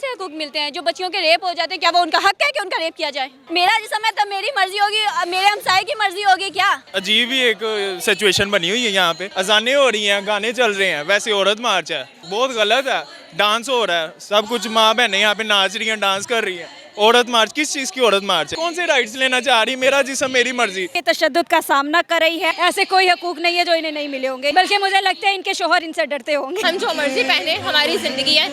से हकूक मिलते हैं? जो बच्चियों के रेप हो जाते हैं, क्या वो उनका हक है कि उनका रेप किया जाए? मेरा जिस्म है तब मेरी मर्जी होगी, मेरे हमसाये की मर्जी होगी क्या? अजीब ही एक सिचुएशन बनी हुई है यहाँ पे। अजानें हो रही हैं, गाने चल रहे हैं, वैसे औरत मार्च है, बहुत गलत है। डांस हो रहा है, सब कुछ माँ बहनें यहाँ पे नाच रही हैं, डांस कर रही हैं। औरत मार्च किस चीज़ की औरत मार्च है? कौन से राइट्स लेना चाह रही? मेरा जिस्म मेरी मर्जी। ये तशद्दुद का सामना कर रही है, ऐसे कोई हकूक नहीं है जो इन्हें नहीं मिले होंगे, बल्कि मुझे लगता है इनके शोहर इनसे डरते होंगे। हम जो मर्जी पहने, हमारी जिंदगी है।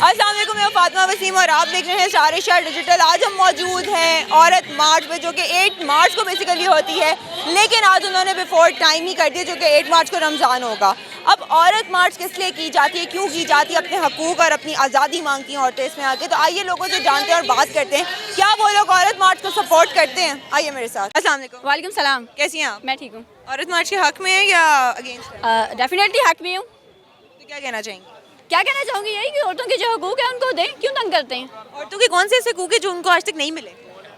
अस्सलाम वालेकुम, मैं फातिमा वसीम और आप देख रहे हैं सारे शहर डिजिटल। आज हम मौजूद हैं औरत मार्च पे, जो कि 8 मार्च को बेसिकली होती है, लेकिन आज उन्होंने बिफोर टाइम ही कर दिया, जो कि 8 मार्च को रमज़ान होगा। अब औरत मार्च किस लिए की जाती है, क्यों की जाती है? अपने हकूक़ और अपनी आज़ादी मांगती हैं औरतें इसमें आके। तो आइए लोगों से जानते हैं और बात करते हैं, क्या वो लोग औरत मार्च को सपोर्ट करते हैं। आइए मेरे साथ। अस्सलाम वालेकुम। वालेकुम सलाम। कैसी हैं आप? मैं ठीक हूँ। औरत मार्च के हक में है या अगेंस्ट? डेफिनेटली हक में हूँ। तो क्या कहना चाहेंगे? क्या कहना चाहूँगी यही कि औरतों के जो हकूक है उनको दें, क्यों तंग करते हैं? औरतों के कौन से ऐसे हकूक़ हैं जो उनको आज तक नहीं मिले?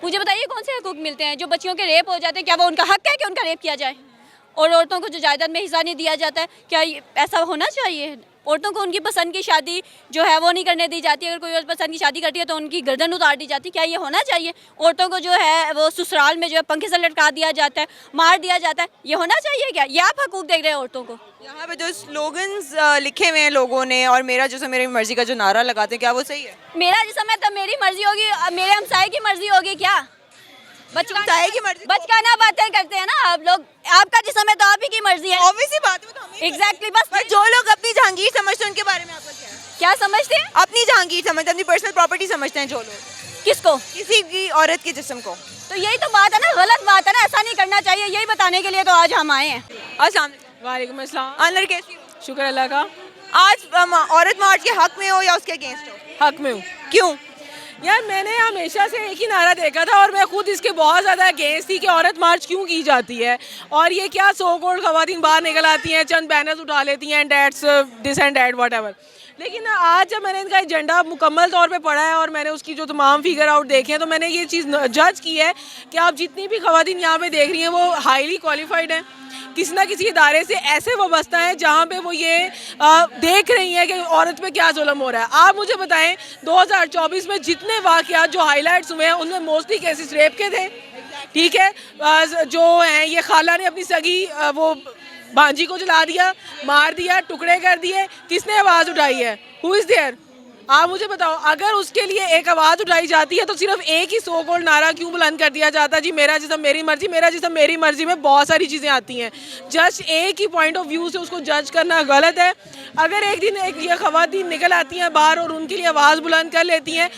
मुझे बताइए कौन से हकूक मिलते हैं? जो बच्चियों के रेप हो जाते हैं, क्या वो उनका हक है कि उनका रेप किया जाए? और औरतों को जो जायदाद में हिस्सा नहीं दिया जाता है, क्या ऐसा होना चाहिए? औरतों को उनकी पसंद की शादी जो है वो नहीं करने दी जाती। अगर कोई और पसंद की शादी करती है तो उनकी गर्दन उतार दी जाती है। क्या ये होना चाहिए? औरतों को जो है वो ससुराल में जो है पंखे से लटका दिया जाता है, मार दिया जाता है। ये होना चाहिए क्या? ये आप हकूक देख रहे हैं औरतों को? यहाँ पे जो स्लोगन्स लिखे हुए हैं लोगों ने, और मेरा जिस्म मेरी मर्जी का जो नारा लगाते हैं, क्या वो सही है? मेरा जिस्म है तब मेरी मर्जी होगी, मेरे हमसाये की मर्जी होगी क्या? हमसाये की मर्जी? बचकाना बातें करते हैं ना आप लोग। आपका जिस्म है तो आप ही की मर्जी है। ऑब्वियसली बात है, वो तो हम ही एग्जैक्टली। बस पर जो लोग अपनी जहांगीर समझते हैं उनके बारे में आपका क्या है? क्या समझते हैं? अपनी जहांगीर समझते हैं, अपनी पर्सनल प्रॉपर्टी समझते हैं जो लोग, किसको? किसी भी औरत के जिस्म को। तो यही तो बात है ना, गलत बात है ना, ऐसा नहीं करना चाहिए। यही बताने के लिए तो आज हम आए हैं। अस्सलाम वालेकुम अस्सलाम। अनर कैसी हो? शुक्र अल्लाह का। आज औरत मार्च के हक में हो या उसके अगेंस्ट हो? हक में हूँ। क्यों? यार मैंने हमेशा से एक ही नारा देखा था और मैं खुद इसके बहुत ज़्यादा अगेंस्ट थी कि औरत मार्च क्यों की जाती है, और ये क्या सो कॉल्ड ख़वातीन बाहर निकल आती हैं, चंद बैनर्स उठा लेती हैं, that's this and that whatever. लेकिन आज जब मैंने इनका एजेंडा मुकम्मल तौर पे पढ़ा है और मैंने उसकी जो तमाम फिगर आउट देखे हैं, तो मैंने ये चीज़ जज की है कि आप जितनी भी ख़वातीन यहाँ पे देख रही हैं वो हाईली क्वालिफाइड हैं, किसी ना किसी इदारे से ऐसे वाबस्ता है जहाँ पे वो ये देख रही हैं कि औरत पे क्या जुल्म हो रहा है। आप मुझे बताएं 2024 में जितने वाक़यात जो हाईलाइट्स हुए हैं उनमें मोस्टली केसेस रेप के थे, ठीक है? जो हैं ये खाला ने अपनी सगी वो भांजी को जला दिया, मार दिया, टुकड़े कर दिए, किसने आवाज़ उठाई है? Who is there? आप मुझे बताओ, अगर उसके लिए एक आवाज़ उठाई जाती है तो सिर्फ एक ही सो कॉल्ड नारा क्यों बुलंद कर दिया जाता है जी मेरा जिस्म मेरी मर्जी? मेरा जिस्म मेरी मर्जी में बहुत सारी चीज़ें आती हैं, जस्ट एक ही पॉइंट ऑफ व्यू से उसको जज करना गलत है। अगर एक दिन एक ये ख़वातीन निकल आती हैं बाहर और उनके लिए आवाज़ बुलंद कर लेती हैं,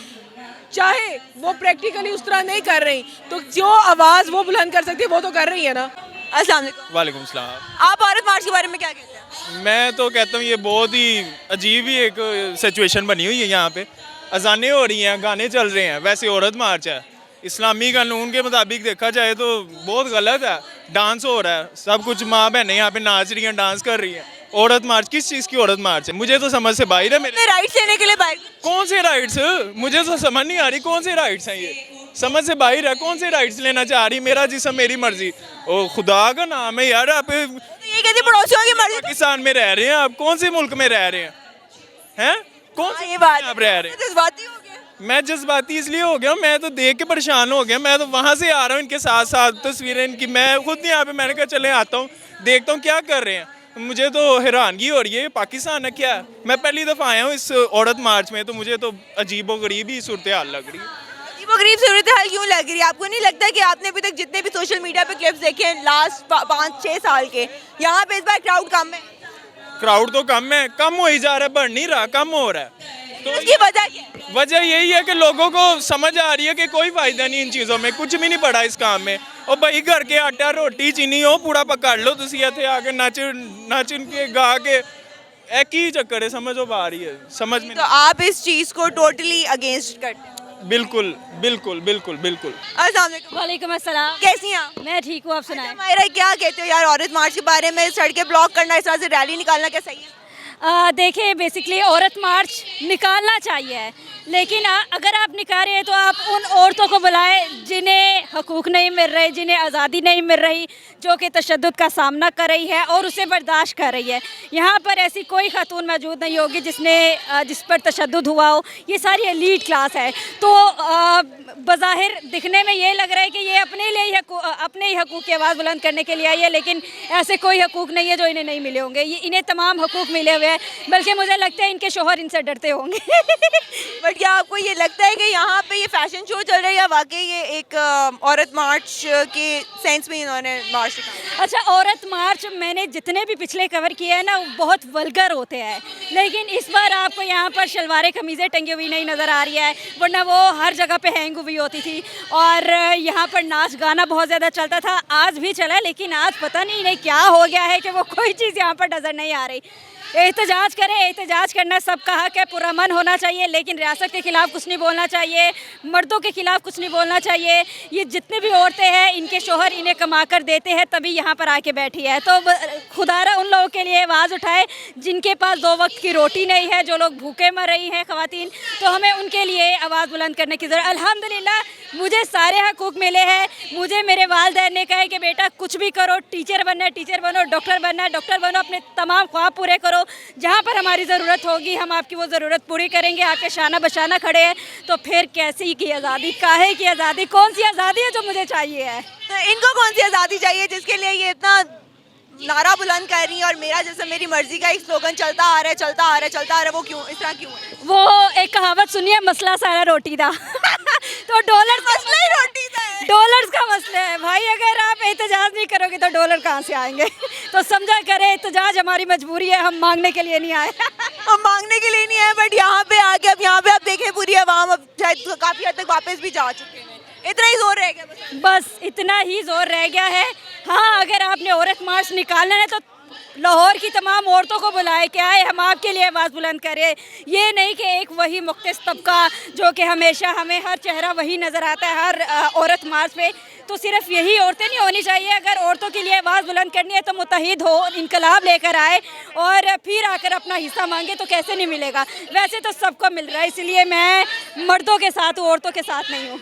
चाहे वो प्रैक्टिकली उस तरह नहीं कर रही, तो जो आवाज़ वो बुलंद कर सकती है वो तो कर रही है ना। अस्सलाम वालेकुम। वालेकुम सलाम। आप औरत मार्च के बारे में क्या कहते हैं? मैं तो कहता हूँ ये बहुत ही अजीब ही एक सिचुएशन बनी हुई है यहाँ पे। अजानें हो रही हैं, गाने चल रहे हैं, वैसे औरत मार्च है। इस्लामी कानून के मुताबिक देखा जाए तो बहुत गलत है। डांस हो रहा है, सब कुछ माँ बहनें यहाँ पे नाच रही हैं, डांस कर रही हैं। औरत मार्च किस चीज़ की औरत मार्च है? मुझे तो समझ से बाहर है। मेरे राइट्स लेने के लिए बाहर? कौन से राइट्स? मुझे तो समझ नहीं आ रही कौन से राइट्स हैं, ये समझ से बाहर है। कौन से राइट्स लेना चाह रही? मेरा जिस्म मेरी मर्जी। ओ खुदा का नाम है यार, आप ये कहती पड़ोसियों की मर्जी? पाकिस्तान में रह रहे हैं आप? कौन से मुल्क में रह रहे हैं? हैं कौन सी ये बात आप रह रहे हैं? जज्बाती हो गया। मैं जज्बाती इसलिए हो गया, मैं तो देख के परेशान हो गया। मैं तो वहाँ से आ रहा हूँ इनके साथ साथ तस्वीरें इनकी, मैं खुद नहीं यहाँ पे। मैंने कहा चले आता हूँ, देखता हूँ क्या कर रहे हैं। मुझे तो हैरानगी हो रही है, पाकिस्तान है क्या? मैं पहली दफ़ा आया हूँ इस औरत मार्च में, तो मुझे तो अजीब व गरीब ही सूरत हाल लग रही है। वो गरीब सूरत हाल क्यों लग रही है? आपको नहीं लगता कि आपने अभी तक जितने भी सोशल मीडिया पे क्लिप्स देखे हैं लास्ट 5-6 साल के, यहाँ पे इस बार क्राउड कम है? क्राउड तो कम है, कम हो ही जा रहा है, बढ़ नहीं रहा, कम हो रहा है। तो उसकी वजह क्या है? वजह यही है कि लोगों को समझ आ रही है कि कोई फायदा नहीं इन चीज़ों में, कुछ भी नहीं पड़ा इस काम में। और भाई घर के आटा रोटी चीनी हो पूरा पकड़ लो, तुसी इत्थे आके नच के गा के एक ही चक्कर है, समझ आ रही है, समझ में तो आप इस चीज़ को टोटली अगेंस्ट करते हैं? बिल्कुल बिल्कुल बिल्कुल बिल्कुल। अस्सलाम वालेकुम। वालेकुम अस्सलाम। कैसी हैं आप? मैं ठीक हूँ, आप सुनाएं। मायरा, क्या कहते हो यार औरत मार्च के बारे में? सड़कें ब्लॉक करना, इस तरह से रैली निकालना क्या सही है? देखिए, बेसिकली औरत मार्च निकालना चाहिए, लेकिन अगर आप निकाल रहे हैं तो आप उन औरतों को बुलाएं जिन्हें हकूक़ नहीं मिल रहे, जिन्हें आज़ादी नहीं मिल रही, जो कि तशद्दुद का सामना कर रही है और उसे बर्दाश्त कर रही है। यहाँ पर ऐसी कोई खातून मौजूद नहीं होगी जिस पर तशद्दुद हुआ हो। ये सारी एलीट क्लास है, तो बज़ाहिर दिखने में ये लग रहा है कि ये अपने ही हकूक़ की आवाज़ बुलंद करने के लिए आई है, लेकिन ऐसे कोई हकूक़ नहीं है जो इन्हें नहीं मिले होंगे। इन्हें तमाम हकूक़ मिले हुए हैं, बल्कि मुझे लगता है इनके शौहर इनसे डरते होंगे। बट क्या आपको ये लगता है कि यहाँ पे ये फैशन शो चल रहा है या वाकई ये एक औरत मार्च के सेंस में इन्होंने मार्च निकाला? अच्छा, औरत मार्च मैंने जितने भी पिछले कवर किए हैं ना, वो बहुत वल्गर होते हैं, लेकिन इस बार आपको यहाँ पर शलवारें कमीज़ें टंगी हुई नहीं नज़र आ रही है, वरना वो हर जगह पे हैंग हुई होती थी। और यहाँ पर नाच गाना बहुत ज़्यादा चलता था, आज भी चला, लेकिन आज पता नहीं क्या हो गया है कि वो कोई चीज़ यहाँ पर नज़र नहीं आ रही। एहतजाज करें, एहतजाज करना सबका हक है, पुरअमन होना चाहिए, लेकिन रियासत के ख़िलाफ़ कुछ नहीं बोलना चाहिए, मर्दों के ख़िलाफ़ कुछ नहीं बोलना चाहिए। ये जितने भी औरतें हैं, इनके शौहर इन्हें कमा कर देते हैं, तभी यहाँ पर आके बैठी है। तो खुदारा उन लोगों के लिए आवाज़ उठाए जिनके पास 2 वक्त की रोटी नहीं है, जो लोग भूखे मर रही हैं ख़वातीन, तो हमें उनके लिए आवाज़ बुलंद करने की ज़रूरत। अल्हम्दुलिल्लाह मुझे सारे हकूक़ मिले हैं। मुझे मेरे वालिदैन ने कहा है कि बेटा कुछ भी करो, टीचर बनना है टीचर बनो, डॉक्टर बनना है डॉक्टर बनो, अपने तमाम ख्वाब पूरे करो। जहाँ पर हमारी ज़रूरत होगी हम आपकी वो ज़रूरत पूरी करेंगे। आपके शाना बशाना खड़े हैं, तो फिर कैसी की आज़ादी, काहे की आज़ादी, कौन सी आज़ादी है जो मुझे चाहिए है? तो इनको कौन सी आज़ादी चाहिए जिसके लिए ये इतना नारा बुलंद कर रही है? और मेरा जैसे मेरी मर्जी का एक स्लोगन चलता आ रहा है चलता आ रहा है चलता आ रहा है, वो क्यों इस तरह क्यों है? वो एक कहावत सुनिए, मसला सारा रोटी दा। तो डॉलर मसला ही रोटी का है। डॉलर्स का मसला है भाई। अगर आप एहतजाज नहीं करोगे तो डॉलर कहाँ से आएंगे? तो समझा करें, एहतजाज हमारी मजबूरी है, हम मांगने के लिए नहीं आए। हम मांगने के लिए नहीं आए, बट यहाँ पे आके अब यहाँ पे आप देखें पूरी आवाम अब शायद काफ़ी हद तक वापस भी जा चुके हैं। इतना ही जोर रह गया बस इतना ही जोर रह गया है। हाँ, अगर आपने औरत मार्च निकालना है तो लाहौर की तमाम औरतों को बुलाए, क्या है हम आपके लिए आवाज़ बुलंद करें। ये नहीं कि एक वही मुख्तस तबका जो कि हमेशा हमें हर चेहरा वही नज़र आता है हर औरत मार्च पे, तो सिर्फ यही औरतें नहीं होनी चाहिए। अगर औरतों के लिए आवाज़ बुलंद करनी है तो मुत्तहिद हो, इनकलाब लेकर आए और फिर आकर अपना हिस्सा मांगे, तो कैसे नहीं मिलेगा? वैसे तो सबको मिल रहा है, इसलिए मैं मर्दों के साथ हूँ, औरतों के साथ नहीं हूँ।